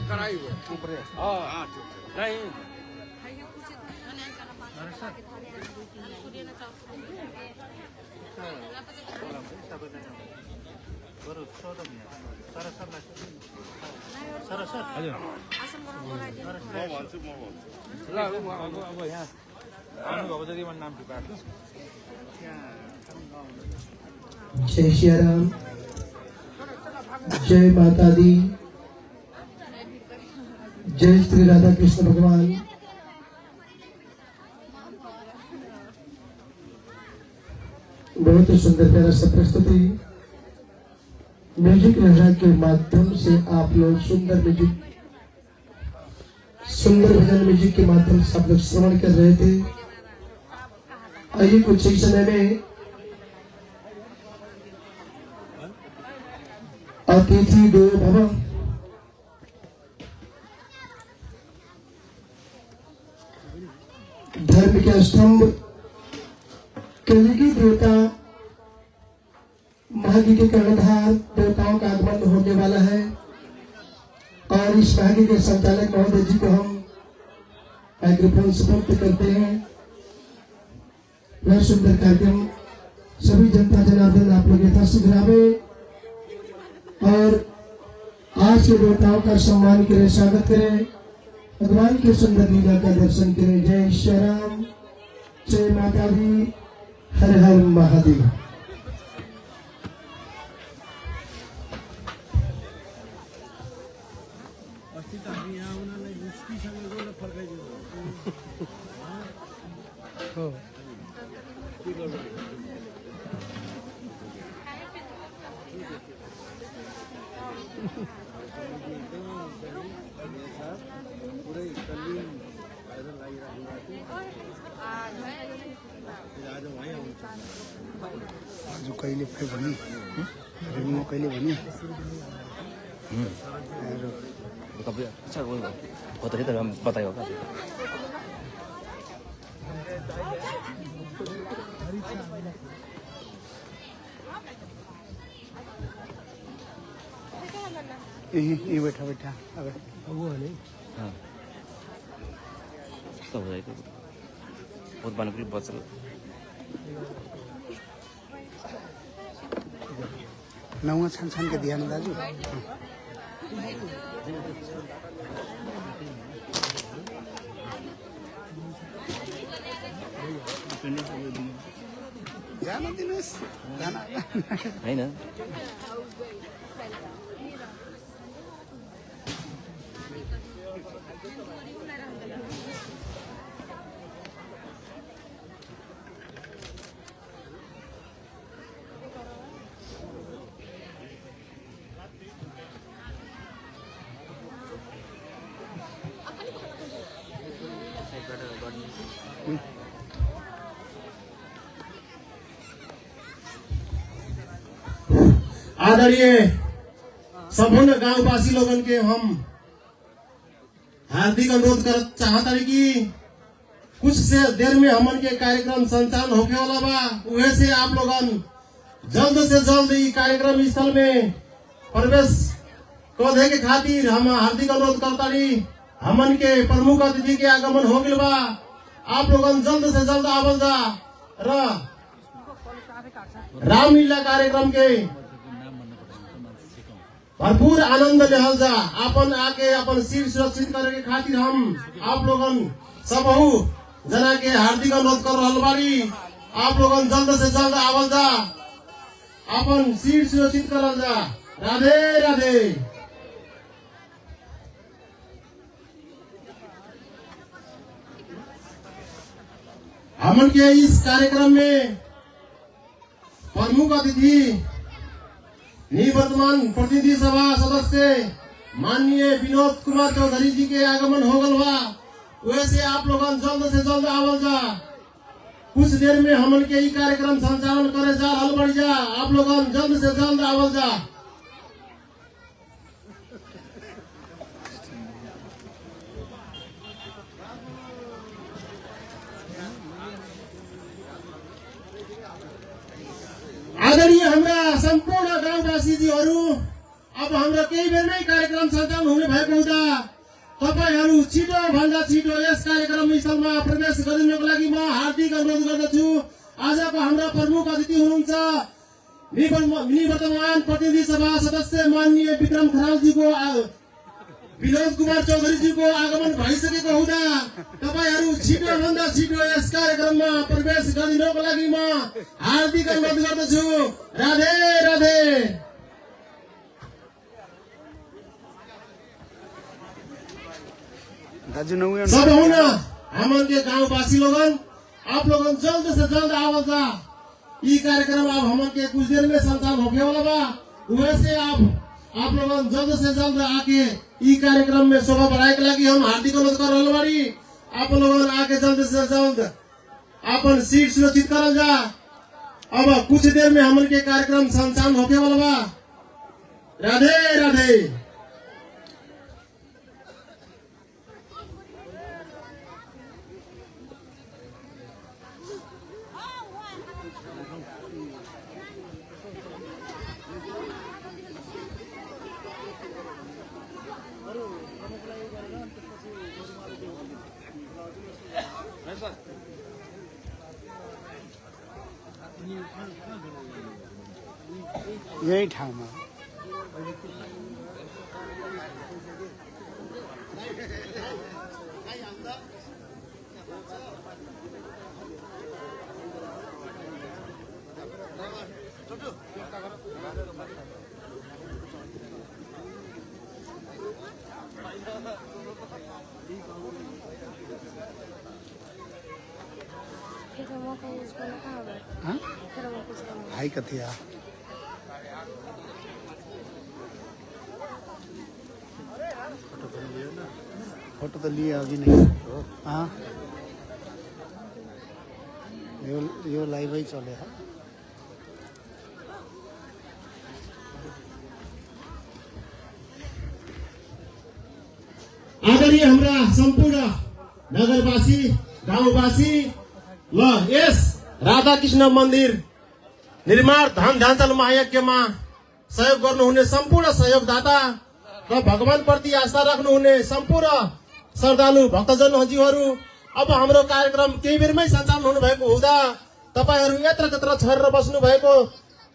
कराई हुए ऊपर। हाँ नहीं जय श्री राम, जय माता दी, जय श्री राधा कृष्ण भगवान। बहुत ही सुंदर प्यारा सा प्रस्तुति म्यूजिक विभाग के माध्यम से आप लोग सुंदर भजन म्यूजिक के माध्यम से आप लोग श्रवण कर रहे थे। आइए कुछ ही समय में अतिथि देवो भव, धर्म के स्तंभ, कलियुगी देवता, भाग्य के कर्णधार देवताओं का आगमन होने वाला है और इस भाग्य के संचालक महोदय जी को हम माइक्रोफोन सुपुर्द करते हैं। वह सुंदर कार्यक्रम सभी जनता जनार्दन आप लोग यथाशीघ्र आवे और आज के देवताओं का सम्मान करें, स्वागत करें, भगवान के सुंदर लीला का दर्शन करें। जय श्री राम, जय माता दी, हर हर महादेव। जो कहिले पनि म कहिले भने अच्छा वो बताइए तो हम बताइए होगा। ये बैठा बैठा अब वो है नहीं। हाँ सब हो जाएगा बहुत बन के बस नौवा छान छान के ध्यान दाजु जान दिनुस् जान हैन आदरणीय संपूर्ण गांववासी लोगन के हम हार्दिक अनुरोध कर चाहता है कि कुछ से देर में हमन के कार्यक्रम संचालन होके वाला बा। उहे से आप लोगन जल्द से जल्द ई कार्यक्रम स्थल में प्रवेश करे के खातिर हम हार्दिक अनुरोध करता रही। हमन के प्रमुख अतिथि के आगमन हो गइल बा। आप लोगन जल्द से जल्द आवल जा र रामलीला कार्यक्रम के भरपूर आनंद लेहल जा। अपन आके अपन सिर सुरक्षित करे के खातिर हम आप लोगन सबहु जना के हार्दिक अनुरोध कर रहल बाड़ी। आप लोगन जल्द से जल्द आवल जा, अपन सिर सुरक्षित करल जा। राधे राधे। हमन के इस कार्यक्रम में प्रमुख अतिथि निवर्तमान प्रतिनिधि सभा सदस्य माननीय विनोद कुमार चौधरी जी के आगमन हो गल बा। वैसे आप लोगन जल्द से जल्द आवल जा। कुछ देर में हमन के ई कार्यक्रम संचालन करे जा रहल बढ़ जा। आप लोगन जल्द से जल्द आवल जा। आदरणीय हमरा संपूर्ण गाउँवासी जीहरू अब अब हाम्रो केही बेरमै कार्यक्रम सञ्चालन हुने भएको हुँदा तपाईहरू छिटो भन्दा छिटो यस कार्यक्रम स्थलमा प्रवेश गरिदिनको लागि म हार्दिक अनुरोध गर्दछु। आजको हाम्रा प्रमुख अतिथि हुनुहुन्छ निवर्तमान प्रतिनिधि सभा सदस्य माननीय विक्रम खरालजीको विनोद कुमार चौधरीजीको आगमन भइसकेको हुँदा तपाईहरू छिटो भन्दा छिटो यस कार्यक्रममा प्रवेश गरिदिनको लागि म हार्दिक अनुरोध गर्दछु। राधे राधे। दाजु नहुए सब होना हमन के गांववासी लोगन आप लोगन जल्द से जल्द आवाजा ये कार्यक्रम अब हमन के कुछ देर में संचालन होने वाला बा। वैसे आप लोगन जल्द से जल्द आके ये कार्यक्रम में शोभा बढ़ाए के लगी हम हार्दिक अनुरोध कर रहल बाड़ी। आप लोगन आके जल्द से जल्द अपन सीट सुरक्षित करल जा। अब कुछ देर में हमन के कार्यक्रम संचालन होने वाला बा। राधे राधे। यही ठाउँमा भाइ कति आ फोटो तो लिए अभी नहीं। हाँ यो लाइव ही चले है। आदरणीय हाम्रा सम्पूर्ण नगरवासी गाउँवासी ल यस राधाकृष्ण मन्दिर निर्माण धाम ध्यानचल महायज्ञमा सहयोग गर्नुहुने सम्पूर्ण सहयोगदाता र भगवान प्रति आस्था राख्नुहुने सम्पूर्ण श्रद्धालु भक्तजनहरू अब हाम्रो कार्यक्रम केही बेरमै सञ्चालन हुनु भएको हुँदा तपाईहरू यत्र तत्र छरेर बस्नु भएको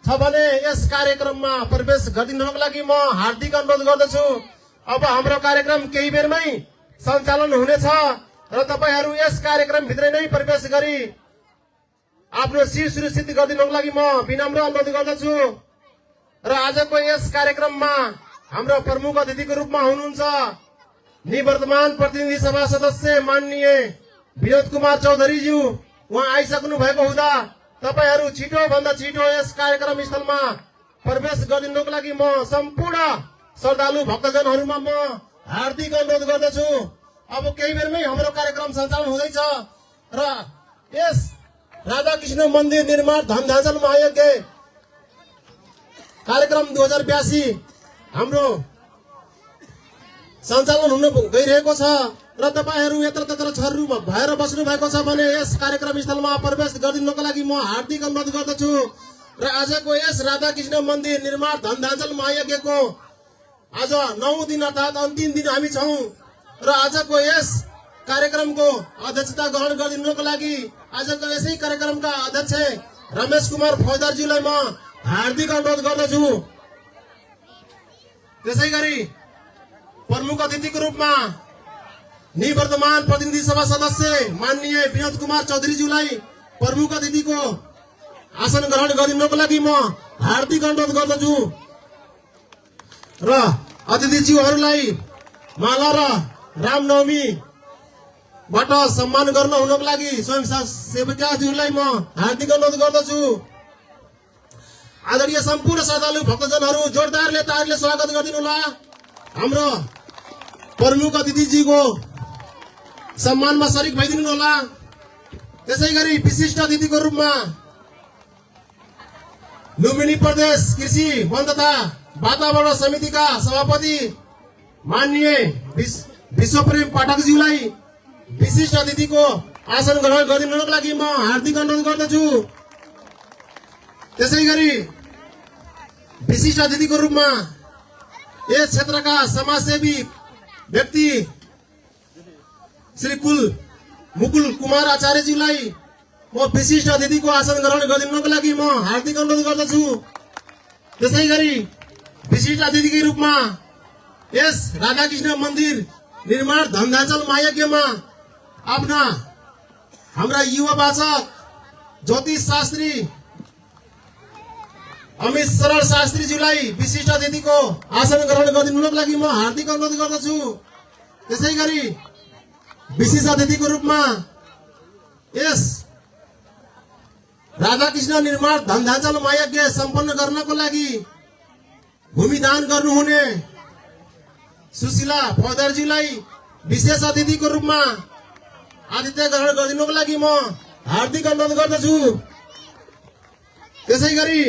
छ भने यस कार्यक्रममा प्रवेश गरिदिनको लागि म हार्दिक अनुरोध गर्दछु। अब हाम्रो कार्यक्रम केही बेरमै सञ्चालन हुनेछ र तपाईहरू यस कार्यक्रम भित्रै नै प्रवेश गरी आफ्नो सीट सुरक्षित गरिदिनको लागि म विनम्र अनुरोध गर्दछु। र आजको यस कार्यक्रममा हाम्रो प्रमुख अतिथिको रूपमा हुनुहुन्छ निवर्तमान प्रतिनिधि सभा सदस्य माननीय विनोद कुमार चौधरीज्यू। उहाँ आइसक्नु भएको हुँदा तपाईहरू छिटो भन्दा छिटो यस कार्यक्रम स्थलमा प्रवेश गरिदिनको लागि म सम्पूर्ण श्रद्धालु भक्तजनहरूमा म हार्दिक अनुरोध गर्दछु। अब केही बेरमै हाम्रो कार्यक्रम सञ्चालन हुँदैछ र यस राधाकृष्ण मन्दिर निर्माण धाम ध्यानचल महायज्ञ कार्यक्रम 2082 हाम्रो सञ्चालन हुन गइरहेको छ र तपाईहरू यत्र तत्र छर्रु भएर बस्नु भएको छ भने यस कार्यक्रम स्थलमा प्रवेश गरिदिनको लागि म हार्दिक अनुरोध गर्दछु। र आजको यस राधाकृष्ण मन्दिर निर्माण धाम ध्यानचल महायज्ञको आज 9 दिन अर्थात् अन्तिम दिन हामी छौं र आजको यस कार्यक्रमको अध्यक्षता ग्रहण गरिदिनुको लागि आजको यसै कार्यक्रमका अध्यक्ष रमेश कुमार फौजदारज्यूलाई म हार्दिक अनुरोध गर्दछु। त्यसैगरी प्रमुख अतिथिको रूपमा निवर्तमान प्रतिनिधि सभा सदस्य माननीय विनोद कुमार चौधरीज्यूलाई प्रमुख अतिथिको आसन ग्रहण गरिदिनुको लागि म हार्दिक अनुरोध गर्दछु र अतिथिज्यूहरूलाई माला र रामनवमीबाट सम्मान गर्न हुनको लागि स्वयं सेविकाज्यूलाई म हार्दिक अनुरोध गर्दछु। आदरणीय सम्पूर्ण श्रद्धालु भक्तजनहरू जोरदारले तालीले स्वागत गरिदिनु होला। हाम्रो प्रमुख अतिथिजीको सम्मानमा शरीक भइदिनु होला। त्यसैगरी विशिष्ट अतिथिको रूपमा लुम्बिनी प्रदेश कृषि वन तथा वातावरण समितिका सभापति माननीय विश्वप्रेम पाठकज्यूलाई विशिष्ट अतिथिको आसन ग्रहण गरिदिनुको लागि म हार्दिक अनुरोध गर्दछु। त्यसैगरी विशिष्ट अतिथिको रूपमा यस क्षेत्रका समाजसेवी व्यक्ति श्री मुकुल कुमार आचार्यज्यूलाई म विशिष्ट अतिथिको आसन ग्रहण गरिदिनको लागि म हार्दिक अनुरोध गर्दछु। त्यसै गरी विशिष्ट अतिथिकै रूपमा यस राधाकृष्ण मन्दिर निर्माण धन्धाचल महायज्ञमा आफ्ना हाम्रा युवा वाचक ज्योतिष शास्त्री अमित शरण शास्त्रीज्यूलाई विशिष्ट अतिथिको आसन ग्रहण गरिदिनुको लागि म हार्दिक अनुरोध गर्दछु। त्यसै गरी विशेष अतिथिको रूपमा यस राधाकृष्ण निर्माण धन्धाचल महायज्ञ सम्पन्न गर्नको लागि भूमिदान गर्नुहुने सुशीला फौजदारज्यूलाई विशेष अतिथिको रूपमा आतिथ्य ग्रहण गरिदिनुको लागि म हार्दिक अनुरोध गर्दछु। त्यसै गरी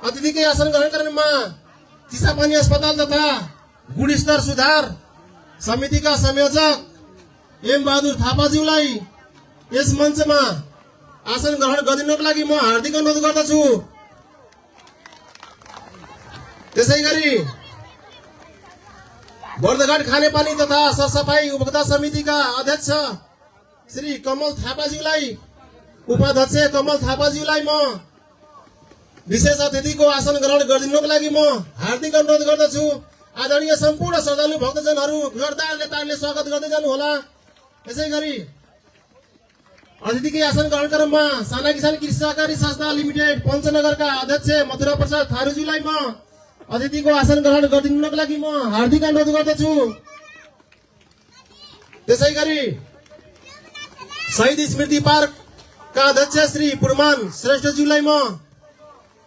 अतिथिकै आसन ग्रहण गर्नेमा चिसापानी अस्पताल तथा गुणस्तर सुधार समितिका संयोजक एम बहादुर थापाज्यूलाई यस मञ्चमा आसन ग्रहण गरिदिनुको लागि म हार्दिक अनुरोध गर्दछु। त्यसै गरी बर्दघाट खानेपानी तथा सरसफाई उपभोक्ता समितिका अध्यक्ष श्री कमल थापाज्यूलाई उपाध्यक्ष कमल थापाज्यूलाई म विशेष अतिथिको आसन ग्रहण गरिदिनुको लागि म हार्दिक अनुरोध गर्दछु। आदरणीय सम्पूर्ण श्रद्धालु भक्तजनहरू जोरदार नेताहरूले स्वागत गर्दै जानु होला। त्यसै गरी अतिथिकै आसन ग्रहण क्रममा साना किसान कृषि सहकारी संस्था लिमिटेड पञ्चनगरका अध्यक्ष मथुरा प्रसाद थारूज्यूलाई म अतिथिको आसन ग्रहण गरिदिनुको लागि म हार्दिक अनुरोध गर्दछु। त्यसै गरी शहीद स्मृति पार्कका अध्यक्ष श्री पुरमान श्रेष्ठज्यूलाई म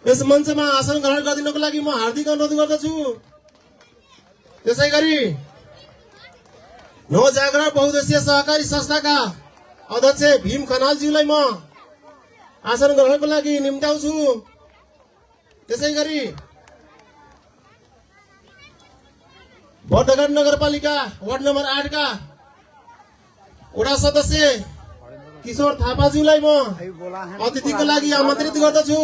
यस मञ्चमा आसन ग्रहण गरिदिनुको लागि म हार्दिक अनुरोध गर्दछु। त्यसै गरी नवजागरण बहुद्देश्य सहकारी संस्थाका अध्यक्ष भीम खनालज्यूलाई म आसन ग्रहणको लागि निम्त्याउँछु। त्यसै गरी बर्दघाट नगरपालिका वार्ड नम्बर 8 का वडा सदस्य किशोर थापाज्यूलाई म अतिथिको लागि आमन्त्रित गर्दछु।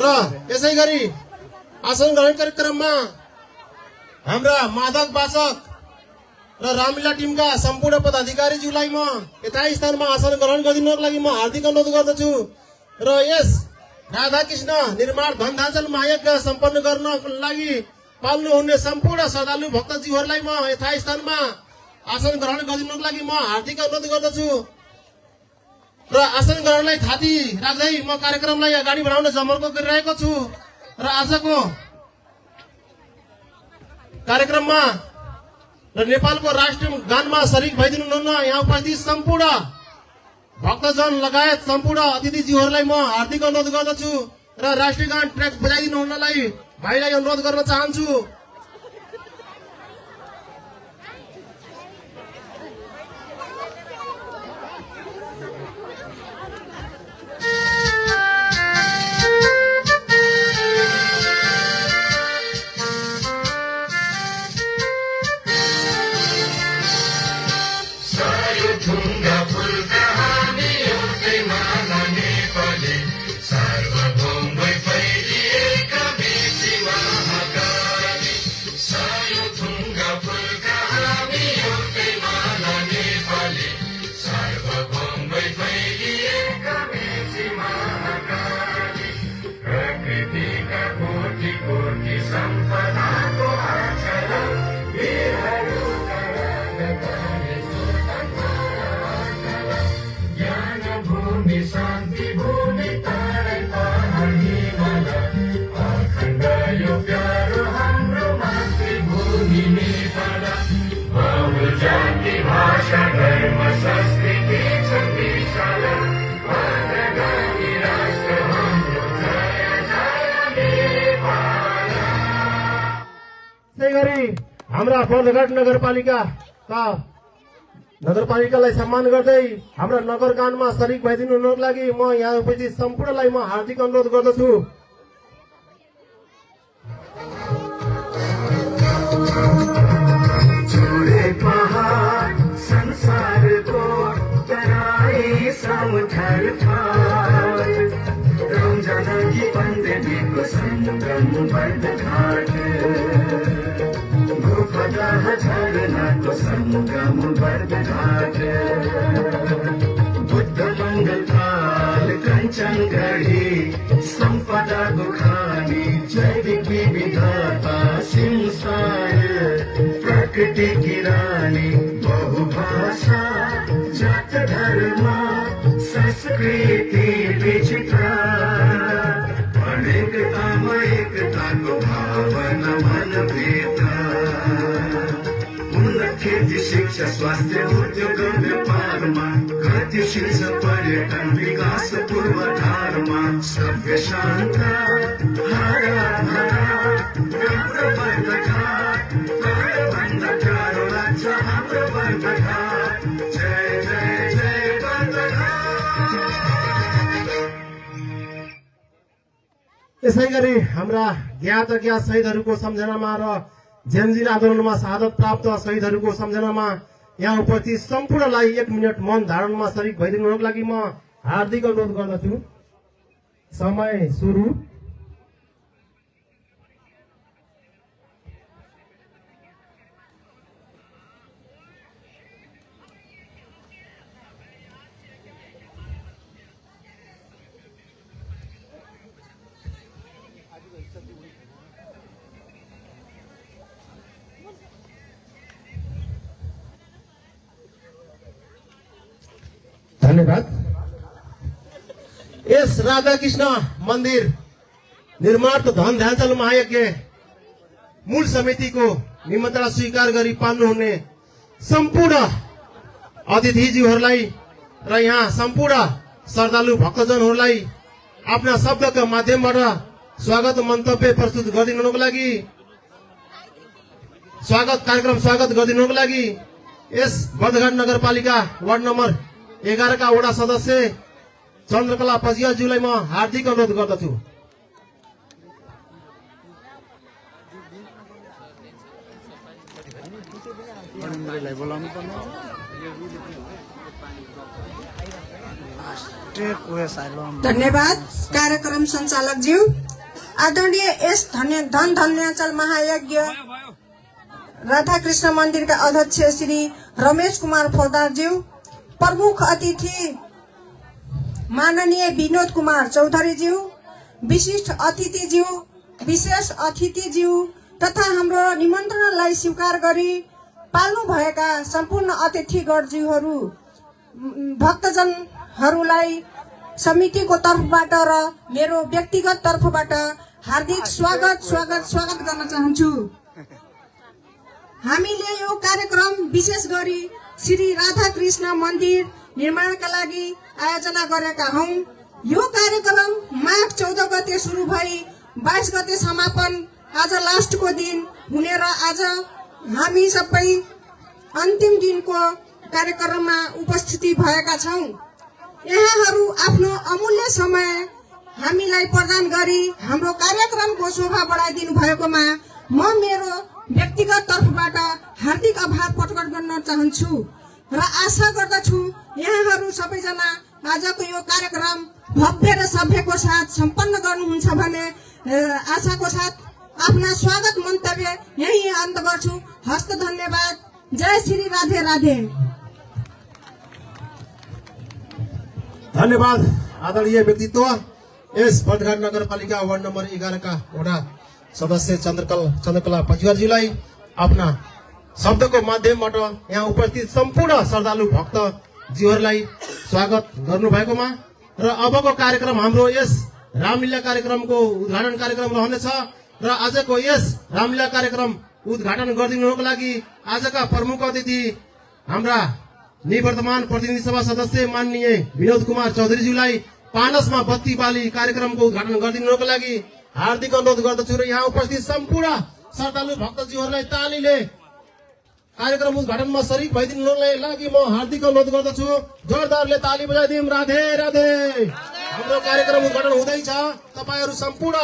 र यसै गरी आसन ग्रहण कार्यक्रममा हाम्रा मादक वाचक र रामलीला टिमका सम्पूर्ण पदाधिकारीज्यूलाई म यथास्थानमा स्थानमा आसन ग्रहण गरिदिनुको लागि म हार्दिक अनुरोध गर्दछु। र यस राधाकृष्ण निर्माण धन्धाचल महायज्ञ सम्पन्न गर्नको लागि पाल्नुहुने सम्पूर्ण श्रद्धालु भक्तजीहरूलाई म यथास्थानमा आसन ग्रहण गरिदिनुको लागि म हार्दिक अनुरोध गर्दछु। र आसन ग्रहणलाई थाती राख्दै म कार्यक्रमलाई अगाडि बढाउन जमर्को गरिरहेको छु। र आजको कार्यक्रममा र नेपालको राष्ट्रिय गानमा शरीक भइदिनुहुन्न यहाँ उपस्थित सम्पूर्ण भक्तजन लगायत सम्पूर्ण अतिथिज्यूहरूलाई म हार्दिक अनुरोध गर्दछु। र राष्ट्रिय गान ट्र्याक बजाइदिनु हुनलाई भाइलाई अनुरोध गर्न चाहन्छु। हाम्रा बर्दघाट नगरपालिकालाई सम्मान गर्दै हाम्रा नगरगानमा शरीक भइदिनु हुनको लागि म यहाँ उपस्थित सम्पूर्णलाई म हार्दिक अनुरोध गर्दछु। संसारको तराई समुद्र संगम बरघाट गुफदह झरनाको संगम बरघाट बुद्ध मङ्गलकाल कञ्चनगढी सम्पदा दुखानी जैविक विविधता सिमसार प्रकृति किरानी बहुभाषा जात धर्म संस्कृति विचित्र अनेकतामा एकताको भावना मनभित्र उन्नत खेती शिक्षा स्वास्थ्य उद्योग व्यापारमा गतिशील छ पर्यटन विकास पूर्वाधारमा सभ्य शान्त हरा भरा राम्रो बरघाट भन्दा प्यारो लाग्छ हाम्रो बरघाट जय जय जय बरघाट। यसै गरी हाम्रा ज्ञात अज्ञात शहीदहरूको सम्झनामा र जेनजी आन्दोलनमा शहादत प्राप्त शहीदहरूको सम्झनामा यहाँ उपस्थित सम्पूर्णलाई 1 मिनट मौन धारणमा शरीक भइदिनुको लागि म हार्दिक अनुरोध गर्दछु। समय सुरु। धन्यवाद। यस राधाकृष्ण मन्दिर निर्माण धन ध्यानचन्द महायज्ञ मूल समितिको निमन्त्रणा स्वीकार गरी पाल्नुहुने सम्पूर्ण अतिथिज्यूहरूलाई र यहाँ सम्पूर्ण श्रद्धालु भक्तजनहरूलाई आफ्ना शब्दका माध्यमबाट स्वागत मन्तव्य प्रस्तुत गरिदिनुको लागि स्वागत गरिदिनुको लागि यस बर्दघाट नगरपालिका वार्ड नम्बर 11 का वडा सदस्य चन्द्रकला पजियाज्यूलाई म हार्दिक अनुरोध गर्दछु। धन्यवाद कार्यक्रम संचालक ज्यू। आदरणीय एस धन धन्याचल महायज्ञ राधाकृष्ण मंदिर का अध्यक्ष श्री रमेश कुमार फौजदार ज्यू, प्रमुख अतिथि माननीय विनोद कुमार चौधरी ज्यू, विशिष्ट अतिथि ज्यू, विशेष अतिथि ज्यू तथा हाम्रो निमन्त्रणलाई स्वीकार गरी पाल्नु भएका सम्पूर्ण अतिथिगण ज्यूहरू भक्तजनहरूलाई समितिको तर्फबाट र मेरो व्यक्तिगत तर्फबाट हार्दिक स्वागत गर्न चाहन्छु। हामीले यो कार्यक्रम विशेष गरी श्री राधाकृष्ण मन्दिर निर्माणका लागि आयोजना गरेका हौं। यो कार्यक्रम माघ 14 गते सुरु भई 22 गते समापन आज लास्टको दिन हुने र आज हामी सबै अन्तिम दिनको कार्यक्रममा उपस्थिति भएका छौं। यहाँहरू आफ्नो अमूल्य समय हामीलाई प्रदान गरी हाम्रो कार्यक्रमको शोभा बढाइदिनु भएकोमा म मेरो व्यक्तिगत तर्फबाट हार्दिक आभार प्रकट गर्न चाहन्छु र आशा गर्दछु यहाँहरू सबैजना आजको यो कार्यक्रम भव्य र सभ्यको साथ सम्पन्न गर्नुहुन्छ भन्ने आशाको साथ आफ्ना स्वागत मन्तव्य यही अन्त गर्छु। हस्त धन्यवाद। जय श्री राधे राधे। धन्यवाद। आदरणीय व्यक्तित्व यस बर्दघाट नगरपालिका वार्ड नम्बर 11 का वडा सदस्य चन्द्रकला पजियारज्यूलाई आफ्ना शब्दको माध्यमबाट यहाँ उपस्थित सम्पूर्ण श्रद्धालु भक्तज्यूहरूलाई स्वागत गर्नु भएकोमा र अबको कार्यक्रम हाम्रो यस रामलीला कार्यक्रमको उद्घाटन कार्यक्रम रहनेछ र आजको यस रामलीला कार्यक्रम उद्घाटन गरिदिनुको लागि आजका प्रमुख अतिथि हाम्रा निवर्तमान प्रतिनिधि सभा सदस्य माननीय विनोद कुमार चौधरीज्यूलाई पानसमा बत्ती बाली कार्यक्रमको उद्घाटन गरिदिनुको लागि हार्दिक अनुरोध गर्दछु र यहाँ उपस्थित सम्पूर्ण श्रद्धालु भक्तज्यूहरूलाई तालीले कार्यक्रम उद्घाटनमा शरीक भइदिनुलाई लागि म हार्दिक अनुरोध गर्दछु। जोरदारले ताली बजाइदिउँ। राधे राधे। हाम्रो कार्यक्रम उद्घाटन हुँदैछ। तपाईहरू सम्पूर्ण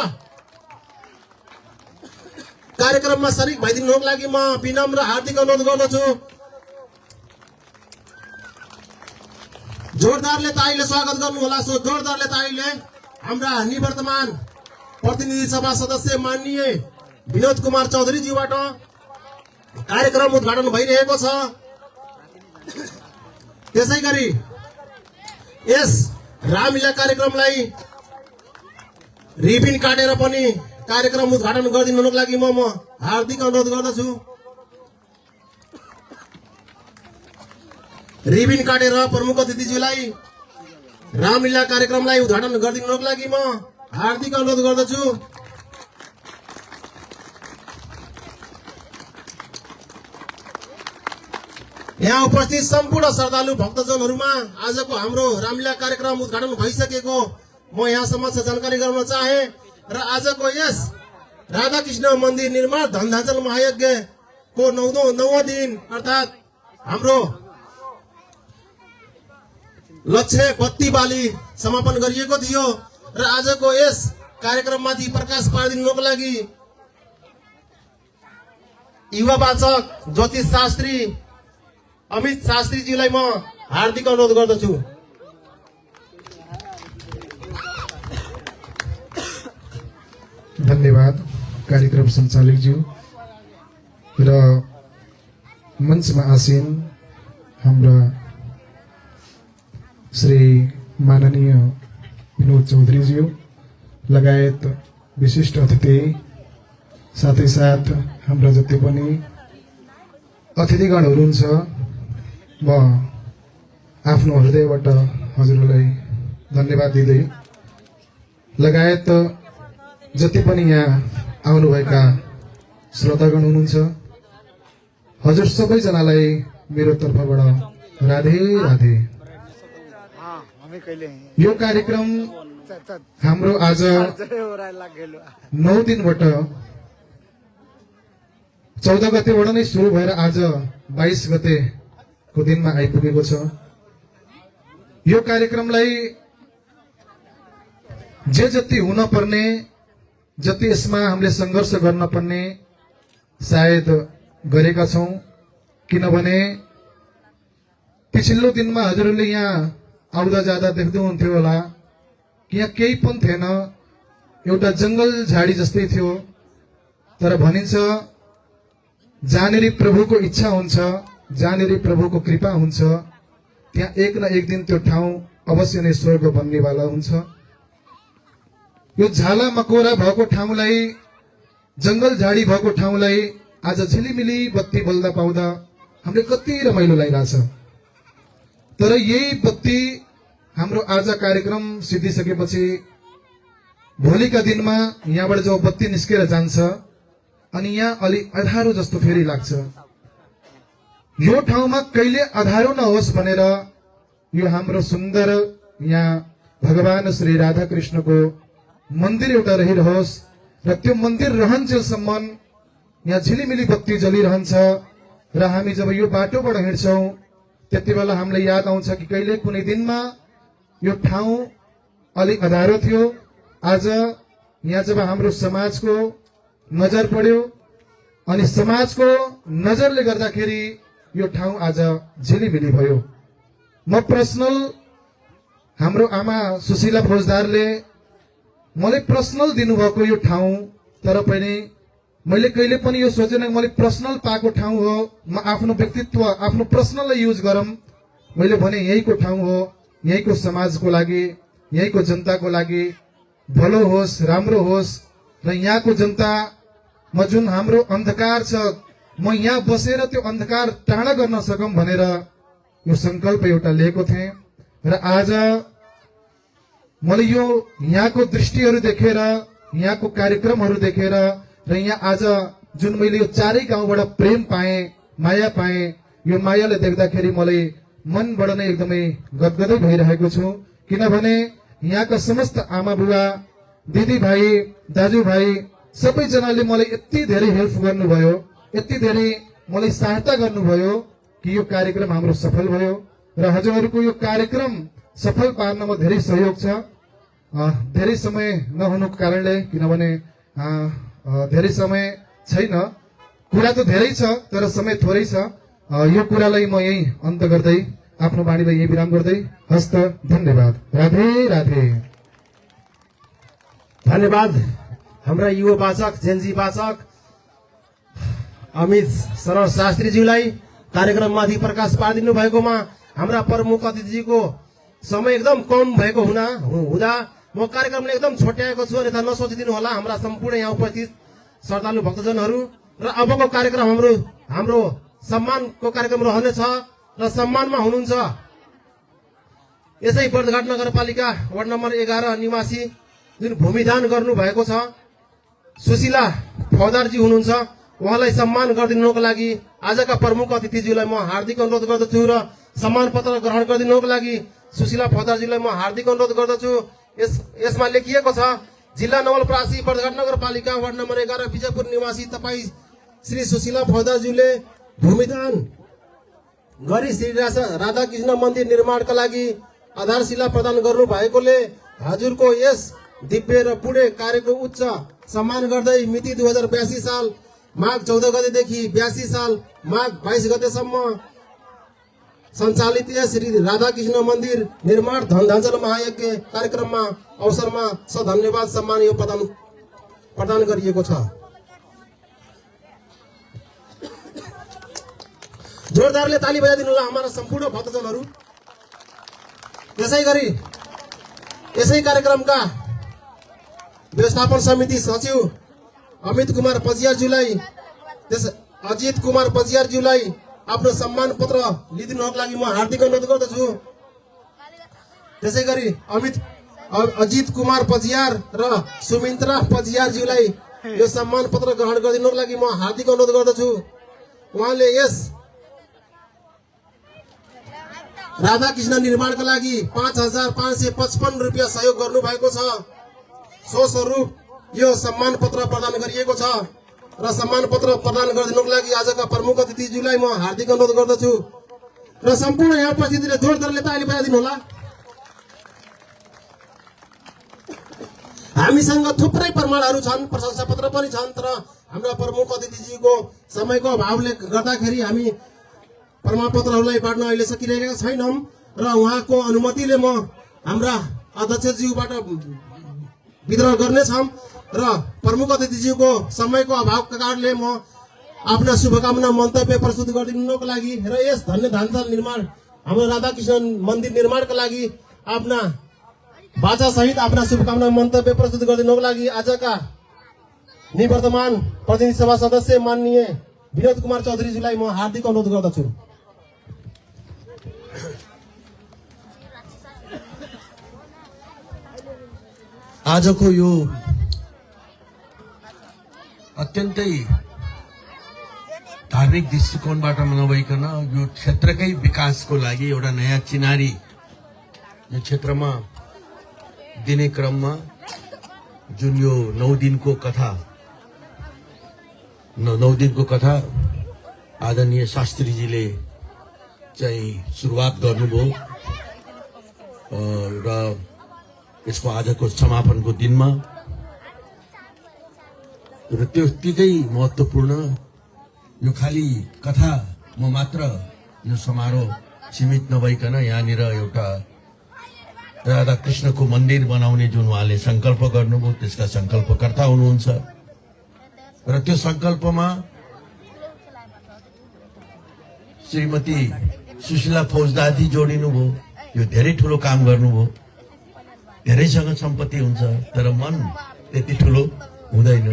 कार्यक्रममा शरीक भइदिनुको लागि म विनम्र हार्दिक अनुरोध गर्दछु। जोरदारले तालीले स्वागत गर्नु होला। सो जोरदारले तालीले हाम्रा निवर्तमान प्रतिनिधि सभा सदस्य माननीय विनोद कुमार चौधरीज्यूबाट कार्यक्रम उद्घाटन भइरहेको छ। त्यसैगरी यस रामलीला कार्यक्रमलाई रिबिन काटेर पनि कार्यक्रम उद्घाटन गरिदिनुको लागि म हार्दिक अनुरोध गर्दछु। रिबिन काटेर प्रमुख अतिथिज्यूलाई रामलीला कार्यक्रमलाई उद्घाटन गरिदिनुको लागि म हार्दिक अनुरोध गर्दछु। यहाँ उपस्थित सम्पूर्ण श्रद्धालु भक्तजनहरूमा आजको हाम्रो रामलीला कार्यक्रम उद्घाटन भइसकेको म यहाँ समक्ष जानकारी गराउन चाहे र आजको यस राधाकृष्ण मन्दिर निर्माण धनधाञ्चल महायज्ञको 9औं दिन अर्थात् हाम्रो लक्ष्य बत्ती बाली समापन गरिएको थियो र आजको यस कार्यक्रममाथि प्रकाश पारिदिनुको लागि युवावाचक ज्योतिष शास्त्री अमित शास्त्रीजीलाई म हार्दिक अनुरोध गर्दछु। धन्यवाद कार्यक्रम सञ्चालकज्यू र मञ्चमा आसीन हाम्रा श्री माननीय विनोद चौधरीज्यू लगायत विशिष्ट अतिथि साथै साथ हाम्रा जति पनि अतिथिगण हुनुहुन्छ म आफ्नो हृदयबाट हजुरलाई धन्यवाद दिँदै लगायत जति पनि यहाँ आउनुभएका श्रोतागण हुनुहुन्छ हजुर सबैजनालाई मेरो तर्फबाट राधे राधे। यो कार्यक्रम हाम्रो आज 9 दिनबाट 14 गतेबाट नै सुरु भएर आज 22 गतेको दिनमा आइपुगेको छ। यो कार्यक्रमलाई जे जति हुन पर्ने जति यसमा हामीले संघर्ष गर्न पर्ने सायद गरेका छौं, किनभने पछिल्लो दिनमा हजुरहरूले यहाँ आउँदा जाँदा देख्दै हुन्थ्यो होला कि यहाँ केही पनि थिएन, एउटा जंगल झाडी जस्तै थियो। तर भनिन्छ जहाँनेरि प्रभुको इच्छा हुन्छ, जहाँनेरि प्रभुको कृपा हुन्छ, त्यहाँ एक न एक दिन त्यो ठाउँ अवश्य नै स्वर्ग बन्नेवाला हुन्छ। यो झाला मकोरा भएको ठाउँलाई, जंगल झाडी भएको ठाउँलाई आज झिलिमिली बत्ती बल्दा पाउँदा हामीले कति रमाइलो लागिरहेछ। तर यही बत्ती हाम्रो आज कार्यक्रम सिद्धिसकेपछि भोलिका दिनमा यहाँबाट जब बत्ती निस्केर जान्छ अनि यहाँ अलि अँधारो जस्तो फेरि लाग्छ। यो ठाउँमा कहिले अँधारो नहोस् भनेर यो हाम्रो सुन्दर यहाँ भगवान श्री राधा कृष्णको मन्दिर एउटा रहिरहोस् र त्यो मन्दिर रहन्जेलसम्म यहाँ झिलिमिली बत्ती जलिरहन्छ र हामी जब यो बाटोबाट हिँड्छौं त्यति बेला हामीलाई याद आउँछ कि कहिले कुनै दिनमा यो ठाउँ अलि अँधारो थियो। आज यहाँ जब हाम्रो समाजको नजर पर्यो अनि समाजको नजरले गर्दाखेरि यो ठाउँ आज झिलिमिली भयो। म पर्सनल हाम्रो आमा सुशीला फौजदारले मलाई पर्सनल दिनुभएको यो ठाउँ, तर पनि मैले कहिले पनि यो सोचेन मैले पर्सनल पाएको ठाउँ हो, म आफ्नो व्यक्तित्व आफ्नो पर्सनललाई युज गरौँ। मैले भने यहीको ठाउँ हो, यहीको समाजको लागि, यहीको जनताको लागि भलो होस्, राम्रो होस् र यहाँको जनतामा जुन हाम्रो अन्धकार छ म यहाँ बसेर त्यो अन्धकार टाढा गर्न सकौं भनेर यो संकल्प एउटा लिएको थिएँ। र आज मैले यो यहाँको दृष्टिहरू देखेर, यहाँको कार्यक्रमहरू देखेर र यहाँ आज जुन मैले यो चारै गाउँबाट प्रेम पाएँ, माया पाएँ, यो मायाले देख्दाखेरि मलाई मनबाट नै एकदमै गदगदै भइरहेको छु। किनभने यहाँका समस्त आमा बुवा, दिदी भाइ, दाजुभाइ सबैजनाले मलाई यति धेरै हेल्प गर्नुभयो, यति धेरै मलाई सहायता गर्नुभयो कि यो कार्यक्रम हाम्रो सफल भयो र हजुरहरूको यो कार्यक्रम सफल पार्नमा धेरै सहयोग छ। धेरै समय नहुनुको कारणले, किनभने धेरै समय छैन, कुरा त धेरै छ तर समय थोरै छ। यो कुरालाई म यही अन्त गर्दै आफ्नो बाणीलाई यही विराम गर्दै हस्त धन्यवाद। राधे राधे। धन्यवाद हाम्रा युवा वाचक जेनजी वाचक अमित शरण शास्त्रीज्यूलाई कार्यक्रममाथि प्रकाश पारिदिनु भएकोमा हाम्रा प्रमुख अतिथिजीको समय एकदम कम भएको हुँदा म कार्यक्रमले एकदम छोट्याएको छु, अन्यथा नसोचिदिनु होला हाम्रा सम्पूर्ण यहाँ उपस्थित श्रद्धालु भक्तजनहरू। र अबको कार्यक्रम हाम्रो सम्मानको कार्यक्रम रहनेछ र सम्मानमा हुनुहुन्छ यसै बर्दघाट नगरपालिका वार्ड नम्बर 11 निवासी जुन भूमिदान गर्नु भएको छ सुशीला फौजदारजी हुनुहुन्छ। उहाँलाई सम्मान गरिदिनुको लागि आजका प्रमुख अतिथिज्यूलाई म हार्दिक अनुरोध गर्दछु र सम्मान पत्र ग्रहण गरिदिनुको लागि सुशीला फौजदारजीलाई म हार्दिक अनुरोध गर्दछु। यसमा लेखिएको छ जिल्ला नवलपरासी बर्दघाट नगरपालिका वार्ड नम्बर 11 विजयपुर निवासी तपाईँ श्री सुशीला फौजदारज्यूले भूमिदान गरी श्री राधाकृष्ण मन्दिर निर्माणका लागि आधारशिला प्रदान गर्नु भएकोले हजुरको यस दिव्य र पुणे कार्यको उच्च सम्मान गर्दै मिति 2082 साल माघ 14 गतेदेखि 82 साल माघ 22 गतेसम्म सञ्चालित यस श्री राधाकृष्ण मन्दिर निर्माण धनधाञ्जल महायज्ञ कार्यक्रममा अवसरमा धन्यवाद सम्मान यो प्रदान गरिएको छ। जोरदारले ताली बजाइदिनु होला हाम्रा सम्पूर्ण भक्तजनहरू। त्यसै गरी यसै कार्यक्रमका व्यवस्थापन समिति सचिव अजित कुमार पजियारज्यूलाई आफ्नो सम्मान पत्र लिदिनुको लागि म हार्दिक अनुरोध गर्दछु। त्यसै गरी अजित कुमार पजियार र सुमित्रा पजियारज्यूलाई यो सम्मान पत्र ग्रहण गरिदिनुको लागि म हार्दिक अनुरोध गर्दछु। उहाँले यस राधाकृष्ण निर्माणका लागि 5555 रुपियाँ सहयोग गर्नु भएको छ। सो स्वरूप यो सम्मान पत्र प्रदान गरिएको छ र सम्मान पत्र प्रदान गरिदिनुको लागि आजका प्रमुख अतिथिज्यूलाई म हार्दिक अनुरोध गर्दछु र सम्पूर्ण यहाँ उपस्थितले जोरदारले ताली बजाइदिनु होला। हामीसँग थुप्रै प्रमाणहरू छन्, प्रशंसा पत्र पनि छन्, तर हाम्रा प्रमुख अतिथिजीको समयको अभावले गर्दाखेरि हामी प्रमाणपत्रहरूलाई बाँड्न अहिले सकिरहेका छैनौँ र उहाँको अनुमतिले म हाम्रा अध्यक्षज्यूबाट वितरण गर्नेछौँ र प्रमुख अतिथिज्यूको समयको अभावका कारणले म आफ्ना शुभकामना मन्तव्य प्रस्तुत गरिदिनुको लागि र यस धन्यधाञ्जल निर्माण हाम्रो राधाकृष्ण मन्दिर निर्माणका लागि आफ्ना बाचा सहित आफ्ना शुभकामना मन्तव्य प्रस्तुत गरिदिनुको लागि आजका निवर्तमान प्रतिनिधि सभा सदस्य माननीय विनोद कुमार चौधरीज्यूलाई म हार्दिक अनुरोध गर्दछु। आजको यो अत्यन्तै धार्मिक दृष्टिकोणबाट नभइकन यो क्षेत्रकै विकासको लागि एउटा नयाँ चिनारी यो क्षेत्रमा दिने क्रममा जुन यो 9 दिनको कथा आदरणीय शास्त्रीजीले चाहिँ सुरुवात गर्नुभयो र यसको आजको समापनको दिनमा र त्यो त्यतिकै महत्त्वपूर्ण यो खाली कथा म मात्र यो समारोह सीमित नभइकन यहाँनिर एउटा राधाकृष्णको मन्दिर बनाउने जुन उहाँले संकल्प गर्नुभयो त्यसका संकल्पकर्ता हुनुहुन्छ र त्यो संकल्पमा श्रीमती सुशीला फौजदारजी जोडिनुभयो। यो धेरै ठुलो काम गर्नुभयो। धेरैसँग सम्पत्ति हुन्छ तर मन त्यति ठुलो हुँदैन।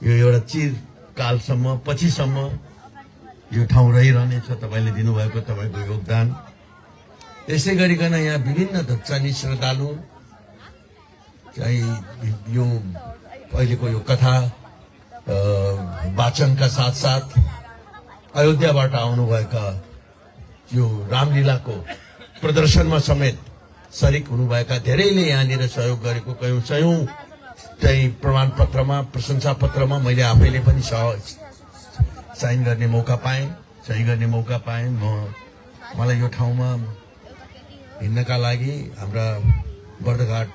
यो एउटा चिरकालसम्म पछिसम्म यो ठाउँ रहिरहनेछ तपाईले दिनुभएको तपाईको योगदान। त्यसै गरिकन यहाँ विभिन्न धर्चानी श्रद्धालु चाहिँ यो अहिलेको यो कथा वाचनका साथसाथ अयोध्याबाट आउनुभएका यो रामलीलाको प्रदर्शनमा समेत शरीक हुनुभएका धेरैले यहाँनिर सहयोग गरेको कयौं चाहिँ प्रमाणपत्रमा प्रशंसा पत्रमा मैले आफैले पनि साइन गर्ने मौका पाएँ, सही गर्ने मौका पाएँ। मलाई यो ठाउँमा हिँड्नका लागि हाम्रा बर्दघाट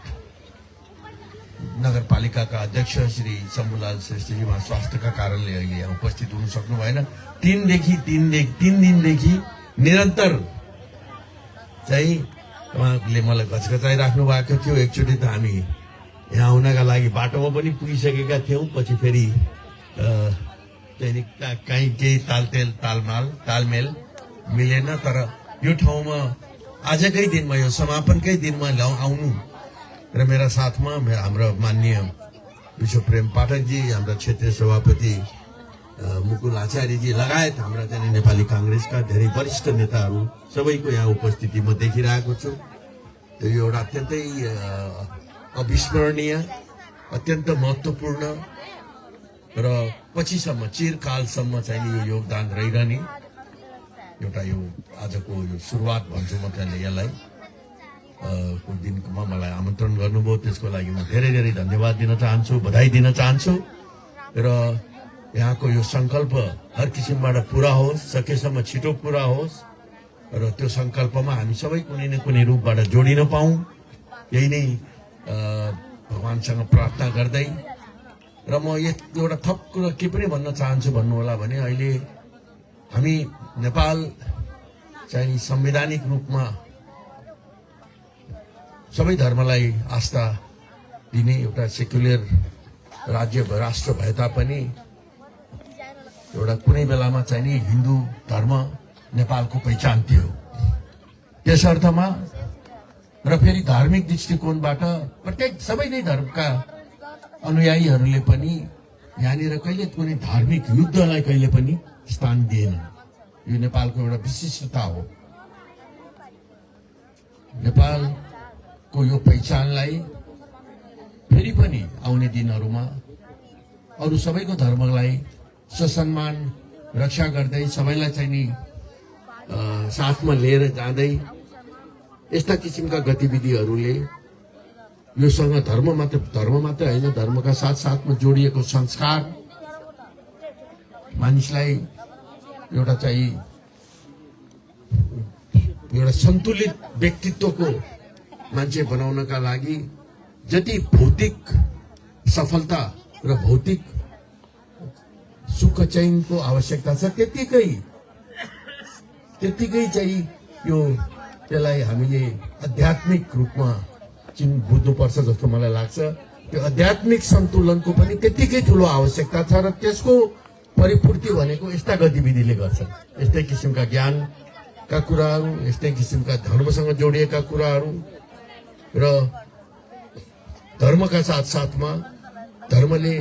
नगरपालिकाका अध्यक्ष श्री शम्भुलाल श्रेष्ठजी उहाँ स्वास्थ्यका कारणले अहिले यहाँ उपस्थित हुन सक्नु भएन। 3 दिनदेखि निरन्तर चाहिँ उहाँले मलाई घचघचाइराख्नु भएको थियो। एकचोटि त हामी यहाँ आउनका लागि बाटोमा पनि पुगिसकेका थियौँ। पछि फेरि कहीँ केही तालमेल मिलेन। तर यो ठाउँमा आजकै दिनमा, यो समापनकै दिनमा आउनु र मेरा साथमा हाम्रो माननीय विश्वप्रेम पाठकजी, हाम्रा क्षेत्रीय सभापति मुकुल आचार्यजी लगायत हाम्रा चाहिँ नेपाली काङ्ग्रेसका धेरै वरिष्ठ नेताहरू सबैको यहाँ उपस्थिति म देखिरहेको छु। यो एउटा अत्यन्तै अविस्मरणीय, अत्यन्त महत्त्वपूर्ण र पछिसम्म चिरकालसम्म चाहिँ यो योगदान रहिरहने एउटा यो आजको यो सुरुवात भन्छु म चाहिँ यसलाई को दिनमा मलाई आमन्त्रण गर्नुभयो, त्यसको लागि म धेरै धेरै धन्यवाद दिन चाहन्छु, बधाई दिन चाहन्छु। र यहाँको यो सङ्कल्प हर किसिमबाट पुरा होस्, सकेसम्म छिटो पुरा होस् र त्यो सङ्कल्पमा हामी सबै कुनै न कुनै रूपबाट जोडिन पाऊँ, यही नै भगवान्सँग प्रार्थना गर्दै। र म एउटा थप कुरा के पनि भन्न चाहन्छु भन्नुहोला भने अहिले हामी नेपाल चाहिँ संवैधानिक रूपमा सबै धर्मलाई आस्था दिने एउटा सेक्युलर राष्ट्र भए तापनि एउटा कुनै बेलामा चाहिँ नि हिन्दू धर्म नेपालको पहिचान थियो। त्यस अर्थमा र फेरि धार्मिक दृष्टिकोणबाट प्रत्येक सबै नै धर्मका अनुयायीहरूले पनि यहाँनिर कहिले कुनै धार्मिक युद्धलाई कहिले पनि स्थान दिएन। यो नेपालको एउटा विशिष्टता हो। नेपालको यो पहिचानलाई फेरि पनि आउने दिनहरूमा अरू सबैको धर्मलाई ससम्मान रक्षा गर्दै सबैलाई चाहिँ नि साथमा लिएर जाँदै यस्ता किसिमका गतिविधिहरूले योसँग धर्म मात्र होइन, धर्मका साथमा जोडिएको संस्कार मानिसलाई एउटा चाहिँ एउटा सन्तुलित व्यक्तित्वको मान्छे बनाउनका लागि जति भौतिक सफलता र भौतिक सुख चैनको आवश्यकता छ त्यतिकै चाहिँ यो त्यसलाई हामीले आध्यात्मिक रूपमा बुझ्नुपर्छ जस्तो मलाई लाग्छ। त्यो आध्यात्मिक सन्तुलनको पनि त्यतिकै ठुलो आवश्यकता छ र त्यसको परिपूर्ति भनेको यस्ता गतिविधिले गर्छ। यस्तै किसिमका ज्ञानका कुराहरू, यस्तै किसिमका धर्मसँग जोडिएका कुराहरू र धर्मका साथसाथमा धर्मले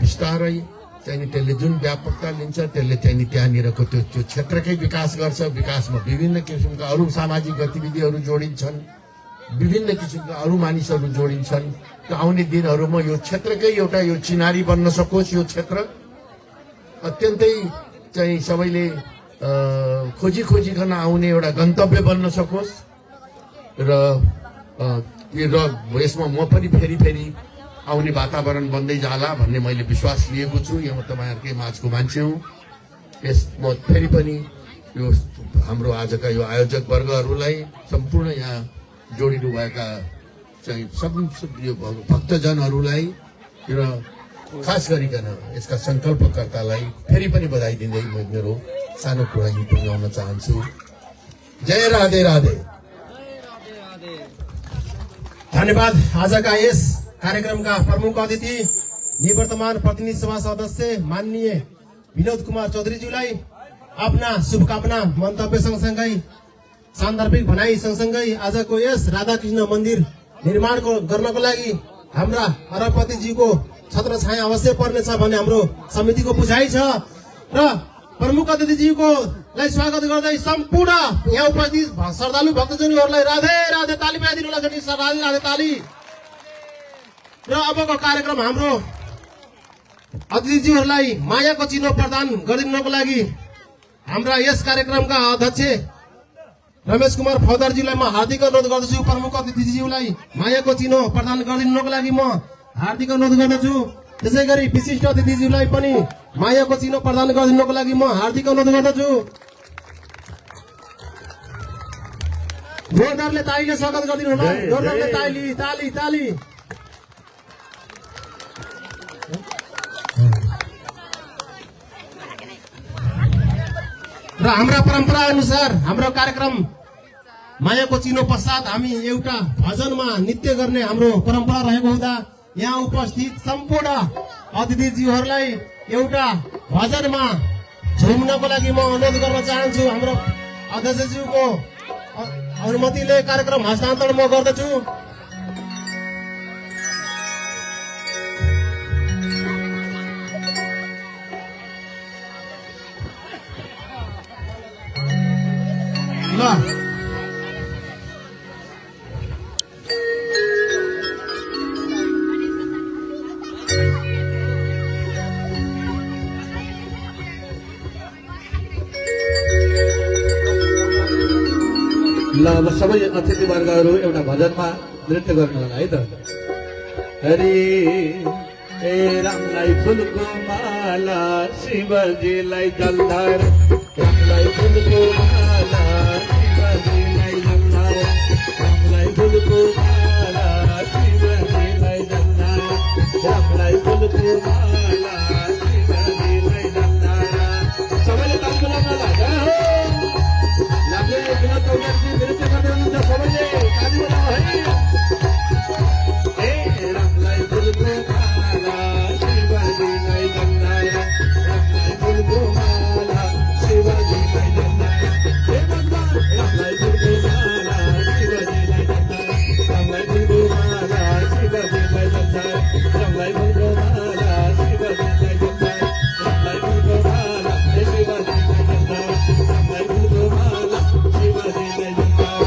बिस्तारै चाहिँ त्यसले जुन व्यापकता लिन्छ त्यसले चाहिँ त्यहाँनिरको त्यो क्षेत्रकै विकास गर्छ। विकासमा विभिन्न किसिमका अरू सामाजिक गतिविधिहरू जोडिन्छन्, विभिन्न किसिमका अरू मानिसहरू जोडिन्छन्। त्यो आउने दिनहरूमा यो क्षेत्रकै एउटा यो चिनारी बन्न सकोस्, यो क्षेत्र अत्यन्तै चाहिँ सबैले खोजिकन आउने एउटा गन्तव्य बन्न सकोस् र यसमा म पनि फेरि आउने वातावरण बन्दै जाला भन्ने मैले विश्वास लिएको छु। यहाँ तपाईँहरूकै माझको मान्छे हुँ। म फेरि पनि यो हाम्रो आजका यो आयोजक वर्गहरूलाई, सम्पूर्ण यहाँ जोडिनु भएका चाहिँ यो भक्तजनहरूलाई र खास गरिकन यसका सङ्कल्पकर्तालाई फेरि पनि बधाई दिँदै म मेरो सानो कुरा यहीँ पुर्याउन चाहन्छु। जय राधे राधे। धन्यवाद। आजका यस कार्यक्रमका प्रमुख अतिथि निवर्तमान प्रतिनिधि सभा सदस्य माननीय विनोद कुमार चौधरीज्यूलाई आफ्ना शुभकामना मन्तव्य सँगसँगै सान्दर्भिक भनाई सँगसँगै आजको यस राधाकृष्ण मन्दिर निर्माण गर्नको लागि हाम्रा अरबपतिजीको छत्र छाया अवश्य पर्नेछ भन्ने हाम्रो समितिको बुझाइ छ र प्रमुख अतिथिजीको लाई स्वागत गर्दै सम्पूर्ण यहाँ उपस्थित श्रद्धालु भक्तजनहरूलाई राधे राधे ताली बजाइदिनु होला। राधे राधे ताली। र अबको कार्यक्रम हाम्रो अतिथिजीहरूलाई मायाको चिनो प्रदान गरिदिनको लागि हाम्रा यस कार्यक्रमका अध्यक्ष रमेश कुमार फौदरजीलाई म हार्दिक अनुरोध गर्दछु। प्रमुख अतिथिजीलाई मायाको चिनो प्रदान गरिदिनुको लागि म हार्दिक अनुरोध गर्दछु। त्यसै गरी विशिष्ट अतिथिजीलाई पनि मायाको चिनो प्रदान गरिदिनुको लागि म हार्दिक अनुरोध गर्दछु। जोरदारले तालीले स्वागत गरिदिनु होला। जोरदारले ताली ताली ताली। र हाम्रा परम्परा अनुसार हाम्रो कार्यक्रम मायाको चिनो पश्चात हामी एउटा भजनमा नृत्य गर्ने हाम्रो परम्परा रहेको हुँदा यहाँ उपस्थित सम्पूर्ण अतिथिज्यूहरूलाई एउटा भजनमा झुम्नको लागि म अनुरोध गर्न चाहन्छु। हाम्रो अध्यक्षज्यूको अनुमतिले कार्यक्रम हस्तान्तरण म गर्दछु। ल ल अब सबै अतिथिवर्गहरू एउटा भजनमा नृत्य गर्नु होला है त। हरि ए रामलाई फुलको माला शिवजीलाई जलधार, रामलाई फुलको माला शिवजीलाई जलधार, रामलाई फुलको माला शिवजीलाई जलधार, रामलाई फुलको माला शिवजीलाई जलधार। सबैले ताली बजाउनु होला। लाग्यो बिना चौधरी नृत्य गर्दै हुनुहुन्छ सबैले ताली बजाउनु है। ए रामलाई फुलको माला शिवजीलाई जलधार, रामलाई फुलको माला शिवजीलाई जलधार, हे भगवान रामलाई फुलको माला शिवजीलाई जलधार, रामलाई फुलको माला शिवजीलाई जलधार, रामलाई फुलको माला शिवजीलाई जलधार, रामलाई फुलको माला शिवजीलाई जलधार, रामलाई फुलको माला शिवजीलाई जलधार।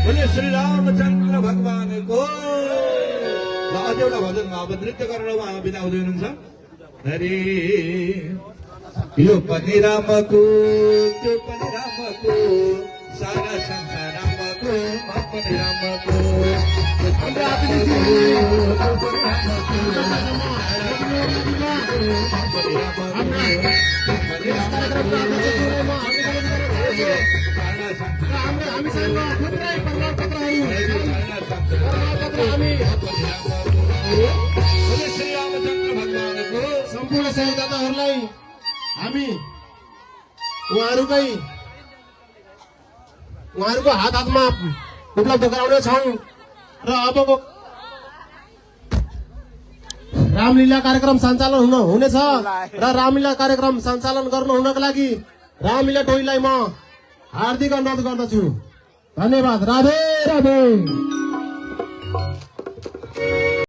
बोले श्री रामचन्द्र भगवानको। ल अझ एउटा भजनमा अब नृत्य गरेर उहाँ बिदा हुँदै हुनुहुन्छ। हरि यो पनि रामको त्यो पनि रामको, सारा संसार रामको म पनि रामको। हाम्रो अतिथि सम्पूर्ण सहयोगदाताहरूलाई हामी उहाँहरूको हात हातमा उपलब्ध गराउनेछौँ र अबको रामलीला कार्यक्रम सञ्चालन हुनेछ र रामलीला कार्यक्रम सञ्चालन गर्नु हुनको लागि रामलीला टोलीलाई म हार्दिक अनुरोध गर्दछु। धन्यवाद। राधे राधे।